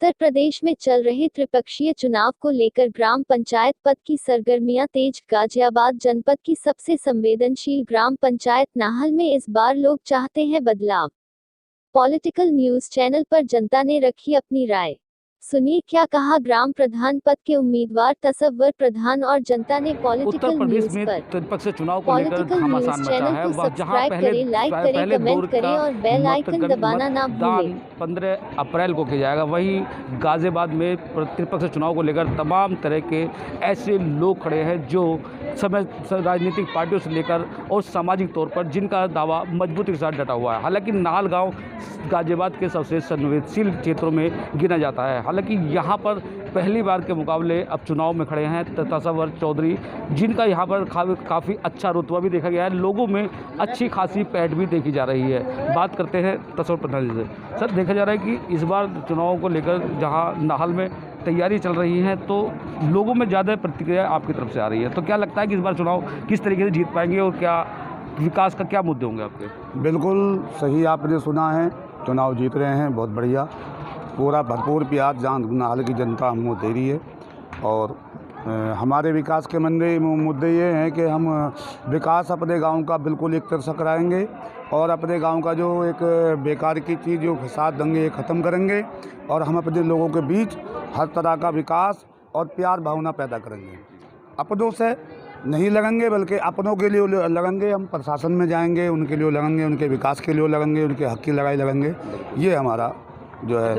उत्तर प्रदेश में चल रहे त्रिपक्षीय चुनाव को लेकर ग्राम पंचायत पद की सरगर्मियां तेज। गाजियाबाद जनपद की सबसे संवेदनशील ग्राम पंचायत नाहल में इस बार लोग चाहते हैं बदलाव। पॉलिटिकल न्यूज चैनल पर जनता ने रखी अपनी राय। सुनिए क्या कहा ग्राम प्रधान पद के उम्मीदवार तसव्वुर प्रधान और जनता ने पॉलिटिकल न्यूज पर। त्रिपक्षीय चुनाव को लेकर पॉलिटिकल घमासान न्यूज मचा चैनल है। को सब्सक्राइब करें, लाइक करें, कमेंट करें और बेल आइकन दबाना ना भूलें। 15 अप्रैल को किया जाएगा। वहीं गाजियाबाद में त्रिपक्षीय चुनाव को लेकर तमाम तरह के ऐसे लोग खड़े हैं जो समय राजनीतिक पार्टियों से लेकर और सामाजिक तौर पर जिनका दावा मजबूती के साथ डटा हुआ है। हालांकि नाहल गांव गाजियाबाद के सबसे संवेदनशील क्षेत्रों में गिना जाता है। हालांकि यहाँ पर पहली बार के मुकाबले अब चुनाव में खड़े हैं तसव्वुर चौधरी, जिनका यहाँ पर काफ़ी अच्छा रुतबा भी देखा गया है। लोगों में अच्छी खासी पैठ भी देखी जा रही है। बात करते हैं तसव्वुर प्रधान जी से। सर, देखा जा रहा है कि इस बार चुनाव को लेकर जहाँ नाहल में तैयारी चल रही है तो लोगों में ज़्यादा प्रतिक्रिया आपकी तरफ से आ रही है, तो क्या लगता है कि इस बार चुनाव किस तरीके से जीत पाएंगे और क्या विकास का क्या मुद्दे होंगे आपके? बिल्कुल सही आपने सुना है, चुनाव जीत रहे हैं, बहुत बढ़िया। पूरा भरपूर प्यार जहाँ नाहल की जनता हमको दे रही है। और हमारे विकास के मुद्दे ये हैं कि हम विकास अपने गांव का बिल्कुल एक तरफा कराएंगे और अपने गांव का जो एक बेकार की चीज़ जो फसाद दंगे ख़त्म करेंगे और हम अपने लोगों के बीच हर तरह का विकास और प्यार भावना पैदा करेंगे। अपनों से नहीं लगेंगे बल्कि अपनों के लिए लगेंगे। हम प्रशासन में जाएंगे, उनके लिए लगेंगे, उनके विकास के लिए लगेंगे, उनके हक की लड़ाई लगेंगे। ये हमारा जो है।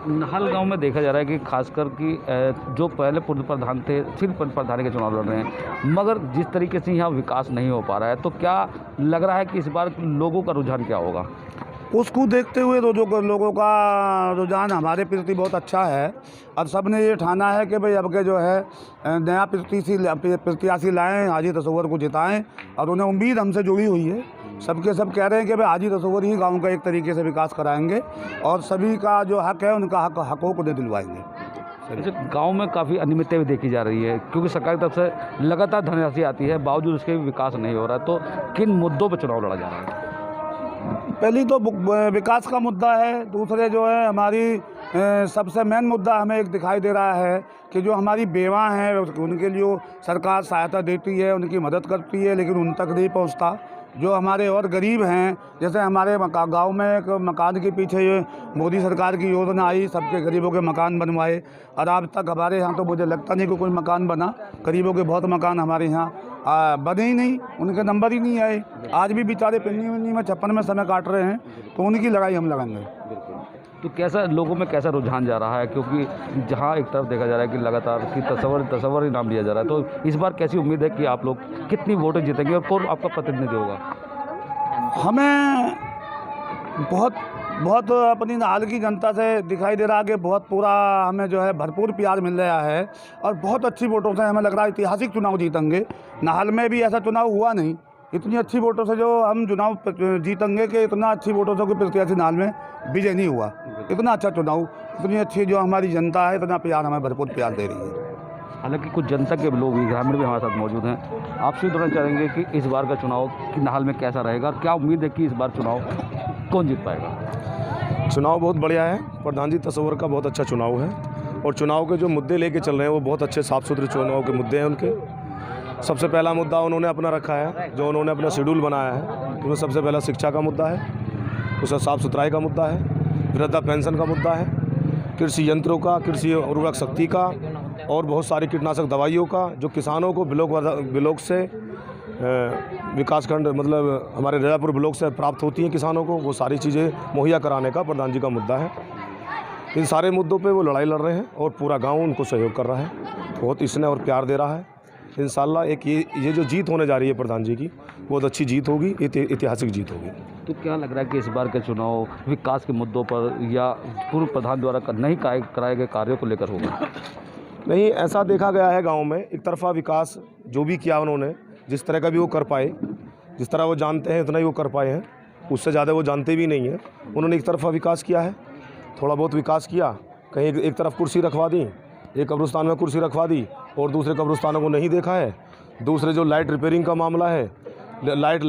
नाहल गांव में देखा जा रहा है कि खासकर कि जो पहले पूर्व प्रधान थे फिर प्रधान के चुनाव लड़ रहे हैं, मगर जिस तरीके से यहाँ विकास नहीं हो पा रहा है, तो क्या लग रहा है कि इस बार लोगों का रुझान क्या होगा? उसको देखते हुए लोगों का रुझान हमारे प्रति बहुत अच्छा है। अब सब ने ये ठाना है कि भाई अब के जो है नया प्रत्याशी लाएँ, हाजी तसव्वुर को जिताएं और उन्हें उम्मीद हमसे जुड़ी हुई है। सबके सब कह रहे हैं कि भाई हाजी तसव्वुर ही गांव का एक तरीके से विकास कराएंगे और सभी का जो हक है उनका हकों को दिलवाएंगे। गांव में काफ़ी अनियमितता भी देखी जा रही है क्योंकि सरकार की तरफ से लगातार धनराशि आती है, बावजूद उसके विकास नहीं हो रहा है, तो किन मुद्दों पर चुनाव लड़ा जा रहा है? पहली तो विकास का मुद्दा है। दूसरे जो है हमारी सबसे मेन मुद्दा हमें एक दिखाई दे रहा है कि जो हमारी बेवा हैं उनके लिए सरकार सहायता देती है, उनकी मदद करती है, लेकिन उन तक नहीं पहुंचता। जो हमारे और गरीब हैं, जैसे हमारे गांव में एक मकान के पीछे ये मोदी सरकार की योजना आई, सबके गरीबों के मकान बनवाए और अब तक हमारे यहाँ तो मुझे लगता नहीं कि कोई मकान बना। गरीबों के बहुत मकान हमारे यहाँ बने ही नहीं, उनके नंबर ही नहीं आए। आज भी बेचारे पिन्नी में छप्पन में समय काट रहे हैं, तो उनकी लड़ाई हम लगाएंगे। तो कैसा लोगों में कैसा रुझान जा रहा है, क्योंकि जहां एक तरफ देखा जा रहा है कि लगातार कि तसव्वुर ही नाम लिया जा रहा है, तो इस बार कैसी उम्मीद है कि आप लोग कितनी वोटें जीतेंगे और कौन आपका प्रतिनिधि होगा? हमें बहुत अपनी नाहल की जनता से दिखाई दे रहा है कि बहुत पूरा हमें जो है भरपूर प्यार मिल रहा है और बहुत अच्छी वोटों से हमें लग रहा है ऐतिहासिक चुनाव जीतेंगे। नाहल में भी ऐसा चुनाव हुआ नहीं, इतनी अच्छी वोटों से जो हम चुनाव जीतेंगे कि इतना अच्छी वोटों से कोई प्रत्याशी नाहल में विजय नहीं हुआ। इतना अच्छा चुनाव, इतनी अच्छी जो हमारी जनता है, इतना प्यार हमें भरपूर प्यार दे रही है। हालांकि कुछ जनता के लोग भी ग्रामीण भी हमारे साथ मौजूद हैं। आपसे जानना चाहेंगे कि इस बार का चुनाव कि नाहल में कैसा रहेगा और क्या उम्मीद है कि इस बार चुनाव कौन जीत पाएगा? चुनाव बहुत बढ़िया है। प्रधान जी तसव्वुर का बहुत अच्छा चुनाव है और चुनाव के जो मुद्दे लेके चल रहे हैं वो बहुत अच्छे साफ़ सुथरे चुनाव के मुद्दे हैं उनके। सबसे पहला मुद्दा उन्होंने अपना रखा है, जो उन्होंने अपना शेड्यूल बनाया है, उसमें सबसे पहला शिक्षा का मुद्दा है, उसका साफ़ सुथराई का मुद्दा है, वृद्धा पेंशन का मुद्दा है, कृषि यंत्रों का, कृषि उर्वरक शक्ति का और बहुत सारी कीटनाशक दवाइयों का, जो किसानों को ब्लॉक से विकासखंड मतलब हमारे रजापुर ब्लॉक से प्राप्त होती हैं किसानों को, वो सारी चीज़ें मुहैया कराने का प्रधान जी का मुद्दा है। इन सारे मुद्दों पे वो लड़ाई लड़ रहे हैं और पूरा गांव उनको सहयोग कर रहा है, बहुत स्नेह और प्यार दे रहा है। इंशाल्लाह एक ये जो जीत होने जा रही है प्रधान जी की, बहुत अच्छी जीत होगी, ऐतिहासिक जीत होगी। तो क्या लग रहा है कि इस बार का चुनाव विकास के मुद्दों पर या पूर्व प्रधान द्वारा नहीं कराए गए कार्यों को लेकर होगा? नहीं, ऐसा देखा गया है गांव में एक तरफा विकास जो भी किया उन्होंने, जिस तरह का भी वो कर पाए, जिस तरह वो जानते हैं उतना ही वो कर पाए हैं, उससे ज़्यादा वो जानते भी नहीं हैं। उन्होंने एक तरफा विकास किया है, थोड़ा बहुत विकास किया, कहीं एक तरफ कुर्सी रखवा दी, एक कब्रिस्तान में कुर्सी रखवा दी और दूसरे कब्रिस्तानों को नहीं देखा है। दूसरे जो लाइट रिपेयरिंग का मामला है, लाइट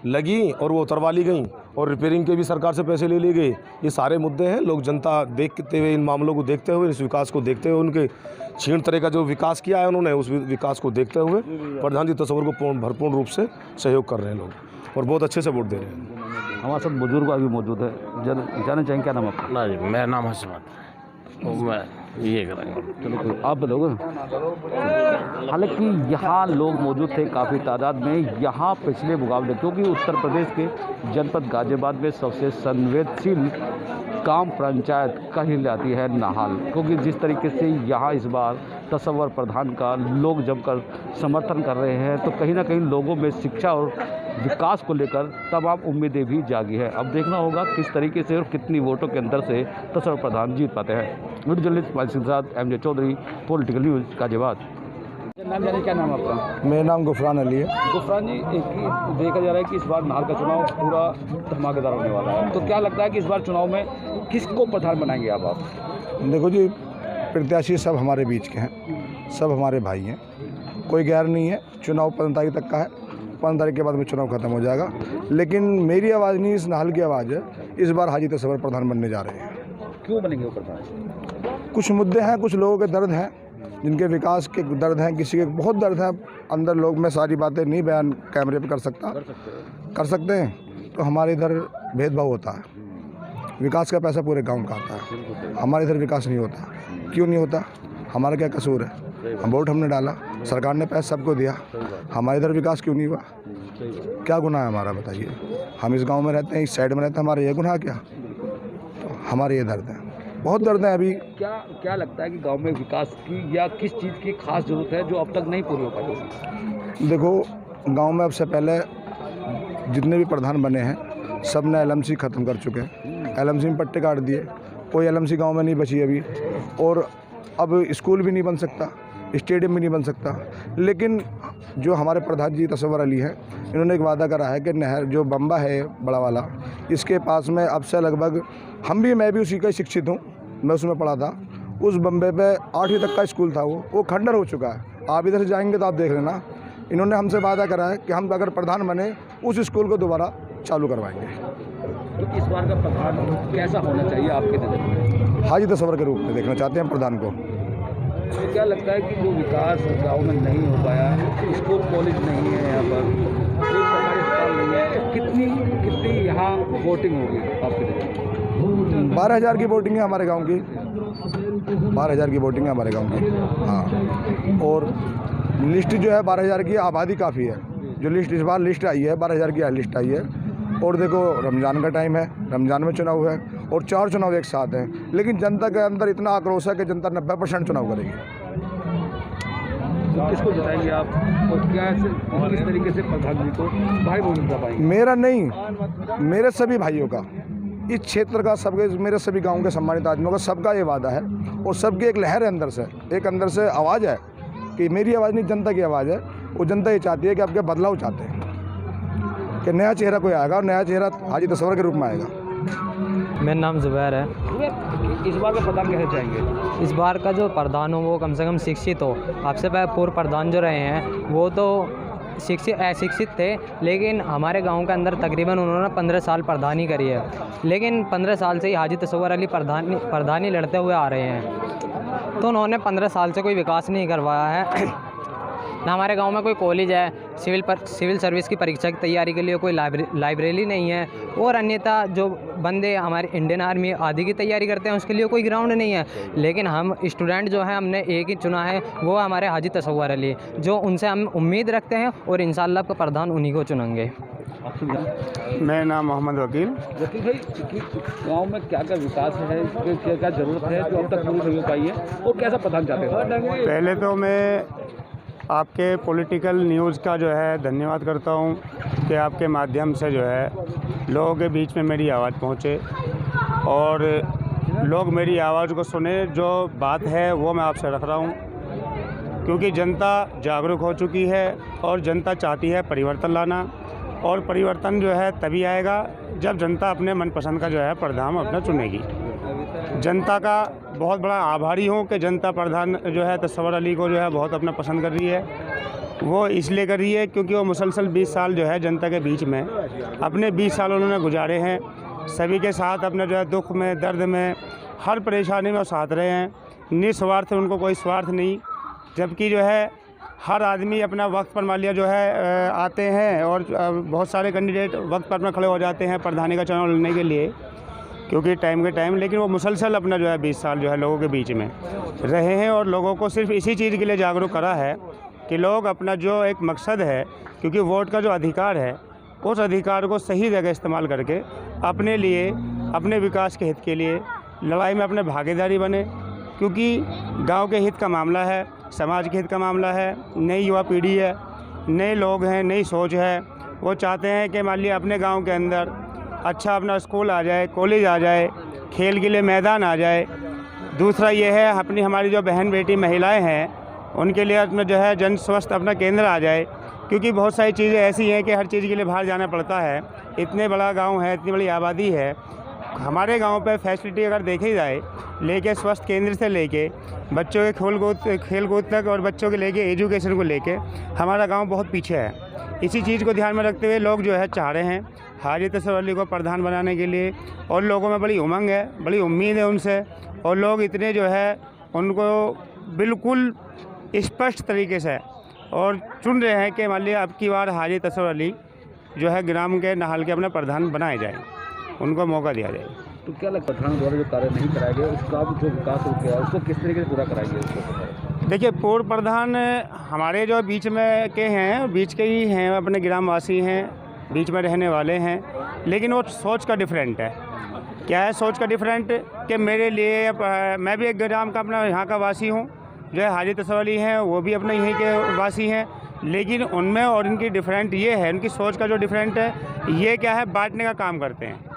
लगी और वो उतरवा ली गई और रिपेयरिंग के भी सरकार से पैसे ले लिए गए। ये सारे मुद्दे हैं। लोग जनता देखते हुए, इन मामलों को देखते हुए, इस विकास को देखते हुए, उनके क्षीण तरह का जो विकास किया है उन्होंने, उस विकास को देखते हुए प्रधान जी तस्वर को भरपूर रूप से सहयोग कर रहे हैं लोग और बहुत अच्छे से वोट दे रहे हैं। हमारे साथ बुजुर्ग अभी मौजूद है, जानना चाहेंगे क्या नाम आपका? ना जी, मेरा नाम हसमत है, मैं ये करेंगे। चलो कोई आप बताओगे। हालांकि यहाँ लोग मौजूद थे काफ़ी तादाद में। यहाँ पिछले मुकाबले, क्योंकि उत्तर प्रदेश के जनपद गाजियाबाद में सबसे संवेदनशील ग्राम पंचायत कही जाती है नाहल, क्योंकि जिस तरीके से यहाँ इस बार तस्वर प्रधान का लोग जमकर समर्थन कर रहे हैं, तो कहीं ना कहीं लोगों में शिक्षा और विकास को लेकर तमाम उम्मीदें भी जागी है। अब देखना होगा किस तरीके से और कितनी वोटों के अंदर से तस्वर प्रधान जीत पाते हैं। वीडियो जर्नलिस्ट माइल सिंह साथ MJ Chaudhary, political news Ghaziabad. नाम जाने क्या नाम है आपका? मेरा नाम गुफरान अली है। गुफरान जी, एक ही देखा जा रहा है कि इस बार नाहल का चुनाव पूरा धमाकेदार होने वाला है, तो क्या लगता है कि इस बार चुनाव में किसको प्रधान बनाएंगे आप? देखो जी, प्रत्याशी सब हमारे बीच के हैं, सब हमारे भाई हैं, कोई गैर नहीं है। चुनाव 15 तारीख तक का है, 15 तारीख के बाद में चुनाव खत्म हो जाएगा। लेकिन मेरी आवाज़ नहीं, इस नाहल की आवाज़ है। इस बार हाजी तस्वर प्रधान बनने जा रहे हैं। क्यों बनेंगे वो प्रधान? कुछ मुद्दे हैं, कुछ लोगों के दर्द हैं, जिनके विकास के दर्द हैं, किसी के बहुत दर्द है अंदर। लोग मैं सारी बातें नहीं बयान कैमरे पे कर सकते हैं। तो हमारे इधर भेदभाव होता है, विकास का पैसा पूरे गांव का आता है, हमारे इधर विकास नहीं होता। क्यों नहीं होता? हमारा क्या कसूर है? हम वोट हमने डाला, सरकार ने पैसा सबको दिया, हमारे इधर विकास क्यों नहीं हुआ? क्या गुनाह है हमारा, बताइए? हम इस गाँव में रहते हैं, इस साइड में रहते हैं, हमारा ये गुनाह क्या? तो हमारे ये दर्द है, बहुत दर्द है। अभी क्या लगता है कि गांव में विकास की या किस चीज़ की खास जरूरत है जो अब तक नहीं पूरी हो पाई? देखो, गांव में अब से पहले जितने भी प्रधान बने हैं सब ने LMC ख़त्म कर चुके हैं। LMC में पट्टे काट दिए, कोई LMC गांव में नहीं बची अभी। और अब स्कूल भी नहीं बन सकता, स्टेडियम भी नहीं बन सकता। लेकिन जो हमारे प्रधान जी तस्वर अली हैं, इन्होंने एक वादा करा है कि नहर जो बम्बा है बड़ा वाला, इसके पास में अब से लगभग मैं भी उसी का ही शिक्षित हूँ, मैं उसमें पढ़ा था। उस बम्बे पे 8वीं तक का स्कूल था, वो खंडर हो चुका है। आप इधर से जाएंगे तो आप देख लेना। इन्होंने हमसे वादा करा है कि हम अगर प्रधान बने उस स्कूल को दोबारा चालू करवाएंगे। तो इस बार का प्रधान कैसा होना चाहिए आपके नज़र में? हाजी तस्वर के रूप में देखना चाहते हैं प्रधान को। तो क्या लगता है कि जो विकास गाँव में नहीं हो पाया, स्कूल कॉलेज नहीं है, यहाँ पर कोई सरकारी अस्पताल नहीं है, कितनी यहाँ वोटिंग होगी आपके नज़र में? 12,000 की वोटिंग है हमारे गांव की, 12,000 की वोटिंग है हमारे गांव की। हाँ, और लिस्ट जो है 12,000 की, आबादी काफ़ी है। जो लिस्ट इस बार लिस्ट आई है 12,000 की लिस्ट आई है। और देखो, रमज़ान का टाइम है, रमज़ान में चुनाव है और 4 चुनाव एक साथ हैं। लेकिन जनता के अंदर इतना आक्रोश है कि जनता 90% चुनाव करेगी। तो किसको जिताएंगे आप और किस तरीके से प्रधान जी को भाई भूमिका पाएंगे? मेरा नहीं, मेरे सभी भाइयों का, इस क्षेत्र का, सबके, मेरे सभी गांव के सम्मानित आदमियों का, सबका ये वादा है। और सबकी एक लहर है अंदर से, एक अंदर से आवाज़ है कि मेरी आवाज़ नहीं, जनता की आवाज़ है। वो जनता ये चाहती है कि आपके बदलाव चाहते हैं कि नया चेहरा कोई आएगा और नया चेहरा हाजी तस्वर के रूप में आएगा। मेरा नाम ज़ुबैर है। इस बार का प्रधान कैसे चाहेंगे? इस बार का जो प्रधान हो वो कम से कम शिक्षित हो। आपसे पहले पूर्व प्रधान जो रहे हैं वो तो अशिक्षित थे, लेकिन हमारे गांव के अंदर तकरीबन उन्होंने 15 साल प्रधानी करी है। लेकिन 15 साल से ही हाजी तस्वर अली प्रधानी लड़ते हुए आ रहे हैं, तो उन्होंने 15 साल से कोई विकास नहीं करवाया है। ना हमारे गांव में कोई कॉलेज है, सिविल सर्विस की परीक्षा की तैयारी के लिए कोई लाइब्रेरी नहीं है, और अन्यथा जो बंदे हमारे इंडियन आर्मी आदि की तैयारी करते हैं उसके लिए कोई ग्राउंड नहीं है। लेकिन हम स्टूडेंट जो हैं, हमने एक ही चुना है, वो हमारे हाजी तस्वर अली, जो उनसे हम उम्मीद रखते हैं और इंशाअल्लाह का प्रधान उन्हीं को चुनेंगे। मेरा नाम मोहम्मद वकील भाई, गाँव में क्या क्या विकास है, क्या क्या ज़रूरत है जो अब तक पूरी नहीं हो पाई है, और कैसा प्रधान चाहते हैं? पहले तो मैं आपके पॉलिटिकल न्यूज़ का जो है धन्यवाद करता हूं कि आपके माध्यम से जो है लोगों के बीच में मेरी आवाज़ पहुंचे और लोग मेरी आवाज़ को सुने। जो बात है वो मैं आपसे रख रहा हूं, क्योंकि जनता जागरूक हो चुकी है और जनता चाहती है परिवर्तन लाना। और परिवर्तन जो है तभी आएगा जब जनता अपने मनपसंद का जो है प्रधान अपना चुनेगी। जनता का बहुत बड़ा आभारी हूँ कि जनता प्रधान जो है तस्वर अली को जो है बहुत अपना पसंद कर रही है। वो इसलिए कर रही है क्योंकि वो मुसलसल 20 साल जो है जनता के बीच में अपने 20 साल उन्होंने गुजारे हैं। सभी के साथ अपने जो है दुख में, दर्द में, हर परेशानी में वो साथ रहे हैं। निस्वार्थ, उनको कोई स्वार्थ नहीं। जबकि जो है हर आदमी अपना वक्त पर मान लिया जो है आते हैं और बहुत सारे कैंडिडेट वक्त पर अपना खड़े हो जाते हैं प्रधानी का चुनाव लड़ने के लिए, क्योंकि टाइम के टाइम, लेकिन वो मुसलसल अपना जो है 20 साल जो है लोगों के बीच में रहे हैं और लोगों को सिर्फ इसी चीज़ के लिए जागरूक करा है कि लोग अपना जो एक मकसद है, क्योंकि वोट का जो अधिकार है, उस अधिकार को सही जगह इस्तेमाल करके अपने लिए, अपने विकास के हित के लिए लड़ाई में अपने भागीदारी बने। क्योंकि गांव के हित का मामला है, समाज के हित का मामला है, नई युवा पीढ़ी है, नए लोग हैं, नई सोच है। वो चाहते हैं कि मान लिया अपने गांव के अंदर अच्छा अपना स्कूल आ जाए, कॉलेज आ जाए, खेल के लिए मैदान आ जाए। दूसरा ये है हमारी जो बहन बेटी महिलाएं हैं उनके लिए अपना जो है जन स्वास्थ्य अपना केंद्र आ जाए। क्योंकि बहुत सारी चीज़ें ऐसी हैं कि हर चीज़ के लिए बाहर जाना पड़ता है। इतने बड़ा गांव है, इतनी बड़ी आबादी है, हमारे गांव पे फैसिलिटी अगर देखी जाए, लेके स्वास्थ्य केंद्र से लेके बच्चों के खेल कूद तक और बच्चों के लेके एजुकेशन को लेके हमारा गांव बहुत पीछे है। इसी चीज़ को ध्यान में रखते हुए लोग जो है चाह रहे हैं हाजी तसव्वुर अली को प्रधान बनाने के लिए, और लोगों में बड़ी उमंग है, बड़ी उम्मीद है उनसे, और लोग इतने जो है उनको बिल्कुल स्पष्ट तरीके से और चुन रहे हैं कि मान लिया अब की बार हाजी तसव्वुर अली जो है ग्राम के नाहल के अपने प्रधान बनाए जाए, उनको मौका दिया जाए। तो क्या लगता है प्रधान द्वारा जो कार्य नहीं कराया गया उसका जो विकास हो गया उसको किस तरीके से पूरा कराएंगे उसको? देखिए, पूर्व प्रधान हमारे जो बीच में के हैं, बीच के ही हैं, अपने ग्रामवासी हैं, बीच में रहने वाले हैं, लेकिन वो सोच का डिफरेंट है। क्या है सोच का डिफरेंट कि मेरे लिए मैं भी एक ग्राम का अपना यहाँ का वासी हूँ, जो है हाजी तसव्वुर अली हैं वो भी अपने यहीं के वासी हैं, लेकिन उनमें और इनकी डिफरेंट ये है, उनकी सोच का जो डिफरेंट है ये क्या है, बांटने का काम करते हैं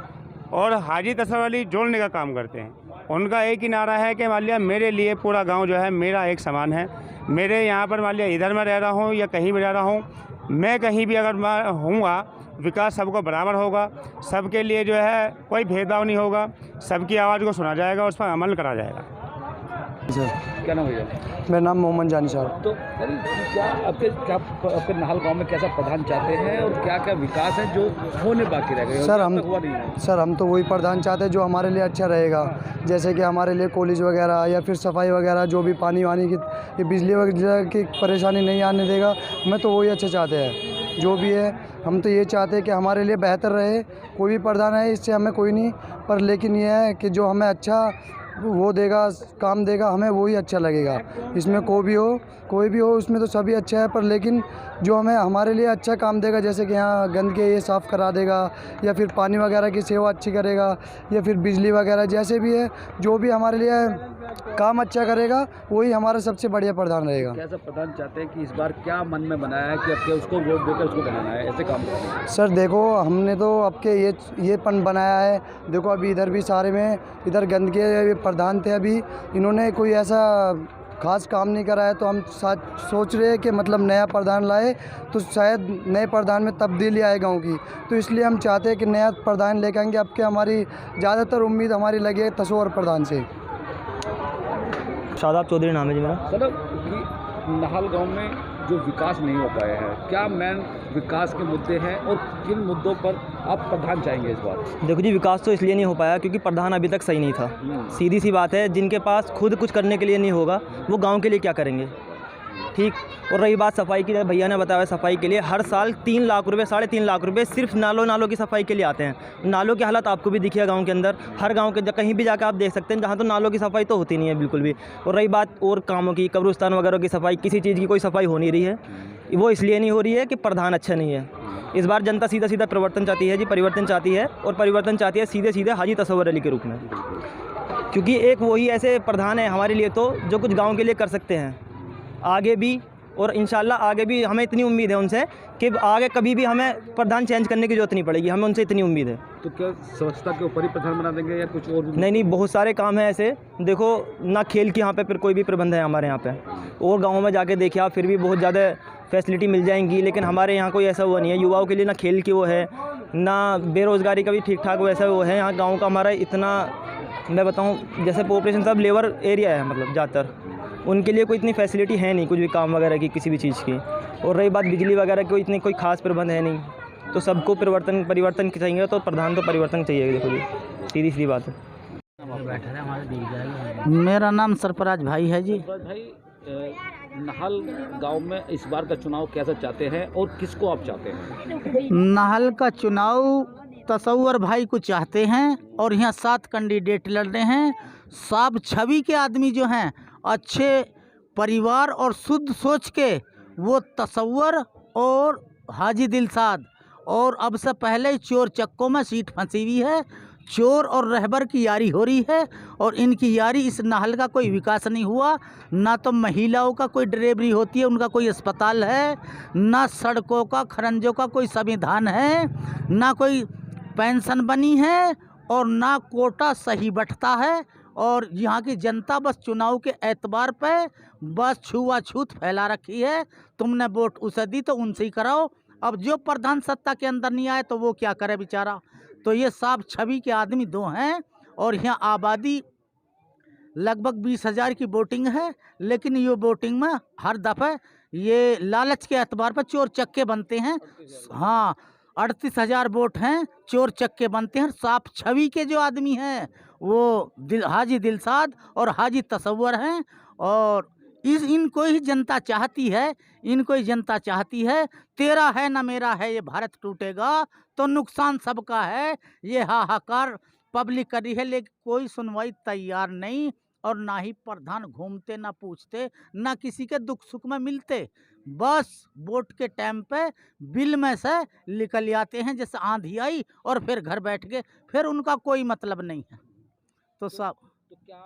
और हाजी तसव्वुर अली जोड़ने का काम करते हैं। उनका एक ही नारा है कि मान लिया मेरे लिए पूरा गांव जो है मेरा एक समान है। मेरे यहाँ पर मान लिया इधर मैं रह रहा हूँ या कहीं भी रह रहा हूँ, मैं कहीं भी अगर मैं हूँगा, विकास सबको बराबर होगा, सबके लिए जो है कोई भेदभाव नहीं होगा, सबकी आवाज़ को सुना जाएगा, उस पर अमल करा जाएगा। सर क्या नाम है? मेरा नाम मोहम्मद जानी साहब। तो क्या आपके नाहल गांव में कैसा प्रधान चाहते हैं और क्या क्या विकास है जो होने बाकी रह गए? सर हम तो वही प्रधान चाहते हैं जो हमारे लिए अच्छा रहेगा, जैसे कि हमारे लिए कॉलेज वगैरह या फिर सफाई वगैरह, जो भी पानी वानी की बिजली वगैरह की परेशानी नहीं आने देगा, मैं तो वही अच्छा चाहते हैं। जो भी है हम तो ये चाहते हैं कि हमारे लिए बेहतर रहे। कोई भी प्रधान है इससे हमें कोई नहीं, पर लेकिन ये है कि जो हमें अच्छा वो देगा, काम देगा, हमें वही अच्छा लगेगा। इसमें कोई भी हो उसमें तो सभी अच्छा है, पर लेकिन जो हमें हमारे लिए अच्छा काम देगा, जैसे कि यहाँ गंदगी ये साफ़ करा देगा या फिर पानी वगैरह की सेवा अच्छी करेगा या फिर बिजली वगैरह, जैसे भी है जो भी हमारे लिए काम अच्छा करेगा वही हमारा सबसे बढ़िया प्रधान रहेगा। कैसा प्रधान चाहते हैं कि इस बार क्या मन में बनाया है कि अब उसको वोट देकर उसको बनाना है, ऐसे काम करें? सर देखो, हमने तो आपके ये पन बनाया है। देखो अभी इधर भी सारे में इधर गंदगी प्रधान थे, अभी इन्होंने कोई ऐसा खास काम नहीं करा है, तो हम सोच रहे हैं कि मतलब नया प्रधान लाए तो शायद नए प्रधान में तब्दीली आए गाँव की, तो इसलिए हम चाहते हैं कि नया प्रधान लेकर आएंगे। अब के हमारी ज़्यादातर उम्मीद हमारी लगी है तसव्वुर प्रधान से। शादाब चौधरी नाम है जी मेरा। सर कि नाहल गांव में जो विकास नहीं हो पाया है, क्या मेन विकास के मुद्दे हैं और किन मुद्दों पर आप प्रधान चाहेंगे इस बार? देखो जी, विकास तो इसलिए नहीं हो पाया क्योंकि प्रधान अभी तक सही नहीं था। सीधी सी बात है, जिनके पास खुद कुछ करने के लिए नहीं होगा वो गांव के लिए क्या करेंगे, ठीक। और रही बात सफाई की, भैया ने बताया सफाई के लिए हर साल 3 लाख रुपए, 3.5 लाख रुपए सिर्फ नालों की सफाई के लिए आते हैं। नालों की हालत आपको भी दिखिए गांव के अंदर, हर गांव के कहीं भी जाकर आप देख सकते हैं, जहां तो नालों की सफाई तो होती नहीं है बिल्कुल भी। और रही बात और कामों की, कब्रिस्तान वगैरह की सफाई, किसी चीज़ की कोई सफाई हो नहीं रही है। वो इसलिए नहीं हो रही है कि प्रधान अच्छा नहीं है। इस बार जनता सीधा परिवर्तन चाहती है जी, परिवर्तन चाहती है, और परिवर्तन चाहती है सीधे हाजी तसव्वुर अली के रूप में, क्योंकि एक वही ऐसे प्रधान है हमारे लिए तो जो कुछ गाँव के लिए कर सकते हैं आगे भी, और इंशाल्लाह आगे भी हमें इतनी उम्मीद है उनसे कि आगे कभी भी हमें प्रधान चेंज करने की जरूरत नहीं पड़ेगी, हमें उनसे इतनी उम्मीद है। तो क्या स्वच्छता के ऊपर ही प्रधान बना देंगे या कुछ और? नहीं, बहुत सारे काम हैं ऐसे। देखो ना खेल की यहाँ पे फिर कोई भी प्रबंध है हमारे यहाँ पे, और गाँव में जाके देखिए आप, फिर भी बहुत ज़्यादा फैसिलिटी मिल जाएंगी, लेकिन हमारे यहाँ कोई ऐसा वो नहीं है। युवाओं के लिए ना खेल की वो है, ना बेरोज़गारी का भी ठीक ठाक वैसा वो है। यहाँ गाँव का हमारा इतना, मैं बताऊँ, जैसे पॉपुलेशन सब लेबर एरिया है, मतलब ज़्यादातर उनके लिए कोई इतनी फैसिलिटी है नहीं कुछ भी काम वगैरह की किसी भी चीज़ की। और रही बात बिजली वगैरह की, इतनी कोई खास प्रबंध है नहीं। तो सबको परिवर्तन चाहिए, तो प्रधान तो परिवर्तन चाहिए। देखो जी, सीधी सी बात है। मेरा नाम सरफराज भाई है जी। भाई, नाहल गांव में इस बार का चुनाव कैसा चाहते हैं और किसको आप चाहते हैं? नाहल का चुनाव तसव्वुर भाई को चाहते हैं और यहाँ 7 कैंडिडेट लड़ रहे हैं। साफ छवि के आदमी जो हैं, अच्छे परिवार और शुद्ध सोच के, वो तसव्वुर और हाजी दिलसाद। और अब से पहले ही चोर चक्कों में सीट फंसी हुई है। चोर और रहबर की यारी हो रही है और इनकी यारी, इस नाहल का कोई विकास नहीं हुआ। ना तो महिलाओं का कोई डिलीवरी होती है, उनका कोई अस्पताल है, ना सड़कों का खरंजों का कोई संविधान है, ना कोई पेंशन बनी है और ना कोटा सही बंटता है। और यहाँ की जनता बस चुनाव के एतबार पे बस छुआछूत फैला रखी है। तुमने वोट उसे दी तो उनसे ही कराओ। अब जो प्रधान सत्ता के अंदर नहीं आए तो वो क्या करे बेचारा। तो ये साफ छवि के आदमी 2 हैं और यहाँ आबादी लगभग 20,000 की वोटिंग है। लेकिन ये वोटिंग में हर दफ़े ये लालच के एतबार पर चोर चक्के बनते हैं। हाँ, 38,000 वोट हैं, चोर चक्के बनते हैं। साफ छवि के जो आदमी हैं वो हाजी दिलसाद और हाजी तसव्वुर हैं। और इनको ही जनता चाहती है, इनको ही जनता चाहती है। तेरा है ना मेरा है, ये भारत टूटेगा तो नुकसान सबका है। ये हाहाकार पब्लिक कर रही है, लेकिन कोई सुनवाई तैयार नहीं। और ना ही प्रधान घूमते, ना पूछते, ना किसी के दुख सुख में मिलते। बस वोट के टाइम पे बिल में से निकल आते हैं जैसे आंधी आई और फिर घर बैठ गए। फिर उनका कोई मतलब नहीं है। तो सब तो क्या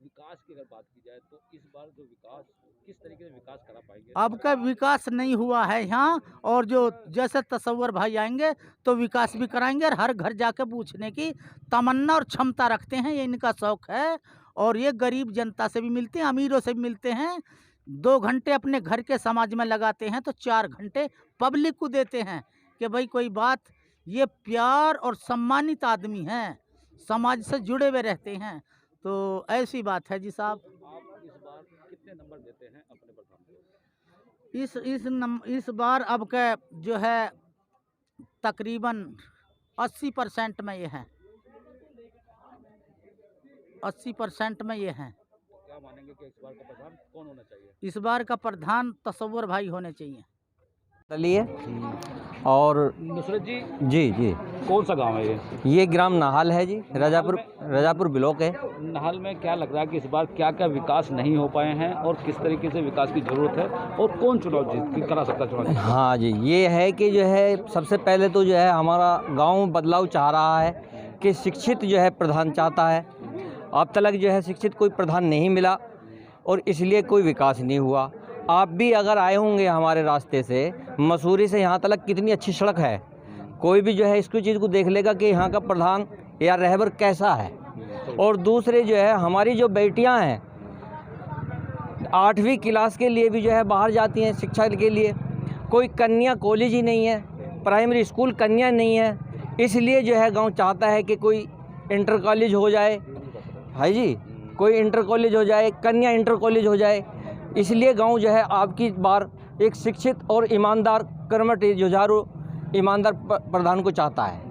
विकास की अगर बात की जाए तो इस बार जो विकास, किस तरीके से विकास करा पाएंगे? अब का विकास नहीं हुआ है यहाँ। और जो जैसे तसव्वुर भाई आएंगे तो विकास भी कराएंगे और हर घर जाके पूछने की तमन्ना और क्षमता रखते हैं। ये इनका शौक़ है। और ये गरीब जनता से भी मिलते हैं, अमीरों से भी मिलते हैं। 2 घंटे अपने घर के समाज में लगाते हैं तो 4 घंटे पब्लिक को देते हैं कि भाई कोई बात। ये प्यार और सम्मानित आदमी हैं, समाज से जुड़े हुए रहते हैं। तो ऐसी बात है जी साहब। आप इस बार कितने नंबर देते हैं अपने प्रधान को? इस बार अब के जो है तकरीबन 80% में ये हैं, 80% में ये हैं। क्या मानेंगे कि इस बार का प्रधान कौन होना चाहिए? इस बार का प्रधान तसव्वुर भाई होने चाहिए। चलिए। और नुसरत जी, जी कौन सा गांव है ये ग्राम नाहल है जी, रजापुर ब्लॉक है। नाहल में क्या लग रहा है कि इस बार क्या क्या विकास नहीं हो पाए हैं और किस तरीके से विकास की ज़रूरत है और कौन चुनाव जीत करा सकता है चुनाव? हाँ जी, ये है कि जो है सबसे पहले तो जो है हमारा गांव बदलाव चाह रहा है कि शिक्षित जो है प्रधान चाहता है। अब तक जो है शिक्षित कोई प्रधान नहीं मिला और इसलिए कोई विकास नहीं हुआ। आप भी अगर आए होंगे हमारे रास्ते से, मसूरी से यहाँ तक कितनी अच्छी सड़क है। कोई भी जो है इसकी चीज़ को देख लेगा कि यहाँ का प्रधान या रहबर कैसा है। और दूसरे जो है हमारी जो बेटियाँ हैं 8वीं क्लास के लिए भी जो है बाहर जाती हैं शिक्षा के लिए। कोई कन्या कॉलेज ही नहीं है, प्राइमरी स्कूल कन्या नहीं है। इसलिए जो है गांव चाहता है कि कोई इंटर कॉलेज हो जाए, है जी, कोई इंटर कॉलेज हो जाए, कन्या इंटर कॉलेज हो जाए। इसलिए गांव जो है आपकी बार एक शिक्षित और ईमानदार, कर्मठ, जुझारू, ईमानदार प्रधान को चाहता है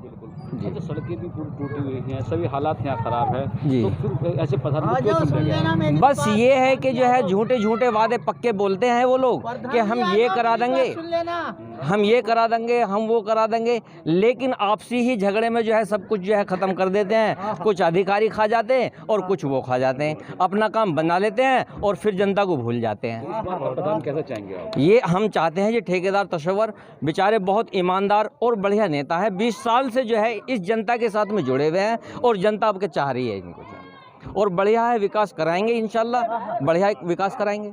जी। तो सड़कें भी पूरी टूटी हुई हैं, सभी हालात यहाँ ख़राब है जी। तो फिर ऐसे प्रधान को क्यों चुनेंगे? बस ये है कि जो है झूठे वादे पक्के बोलते हैं वो लोग कि हम ये करा देंगे, हम ये करा देंगे, हम वो करा देंगे। लेकिन आपसी ही झगड़े में जो है सब कुछ जो है ख़त्म कर देते हैं। कुछ अधिकारी खा जाते हैं और कुछ वो खा जाते हैं, अपना काम बना लेते हैं और फिर जनता को भूल जाते हैं। इस बार प्रधान कैसा चाहेंगे आप? ये हम चाहते हैं जी ठेकेदार तसव्वुर बेचारे बहुत ईमानदार और बढ़िया नेता है। 20 साल से जो है इस जनता के साथ में जुड़े हुए हैं और जनता आपके चाह रही है इनको। और बढ़िया है, विकास कराएंगे इंशाल्लाह, बढ़िया विकास कराएंगे।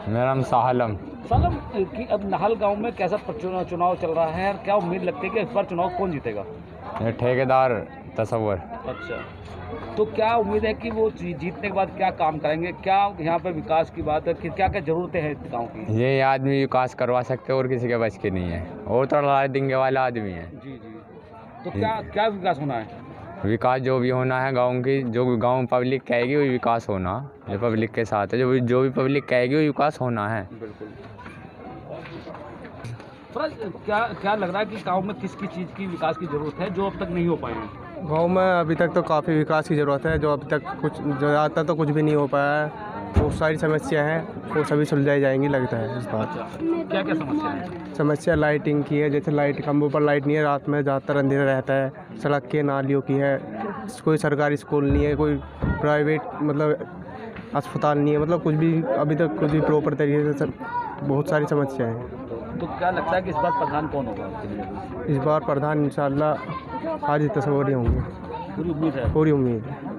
मेरा नाम साहलम। सालम कि अब नाहल गांव में कैसा चुनाव चल रहा है और क्या उम्मीद लगती है कि इस बार चुनाव कौन जीतेगा? ठेकेदार तसव्वुर। अच्छा, तो क्या उम्मीद है कि वो जीतने के बाद क्या काम करेंगे? क्या यहाँ पे विकास की बात है कि क्या क्या ज़रूरतें हैं इस गाँव की? ये आदमी विकास करवा सकते और किसी के बस की नहीं है, और तो लड़ाई देंगे वाला आदमी है जी। तो क्या विकास होना है? विकास जो भी होना है गांव की, जो गांव पब्लिक कहेगी वही विकास होना, जो पब्लिक के साथ है, जो भी पब्लिक कहेगी वही विकास होना है। क्या लग रहा है कि गांव में किस किस चीज़ की विकास की ज़रूरत है जो अब तक नहीं हो पाए हैं? गांव में अभी तक तो काफ़ी विकास की ज़रूरत है, जो अभी तक कुछ जो ज़्यादातर तो कुछ भी नहीं हो पाया है। बहुत सारी समस्या हैं, वो सभी सुलझाई जाएंगी लगता है इस बार। क्या क्या समस्या है? समस्या लाइटिंग की है, जैसे लाइट खंभों पर लाइट नहीं है, रात में ज़्यादातर अंधेरा रहता है। सड़क के नालियों की है, कोई सरकारी स्कूल नहीं है, कोई प्राइवेट मतलब अस्पताल नहीं है, मतलब कुछ भी अभी तक कुछ भी प्रॉपर तरीके से बहुत सारी समस्याएँ हैं। तो क्या लगता है कि इस बार प्रधान कौन होगा आपके लिए? इस बार प्रधान इंशाल्लाह हाजी तस्वरी होंगे, पूरी उम्मीद है? पूरी उम्मीद है।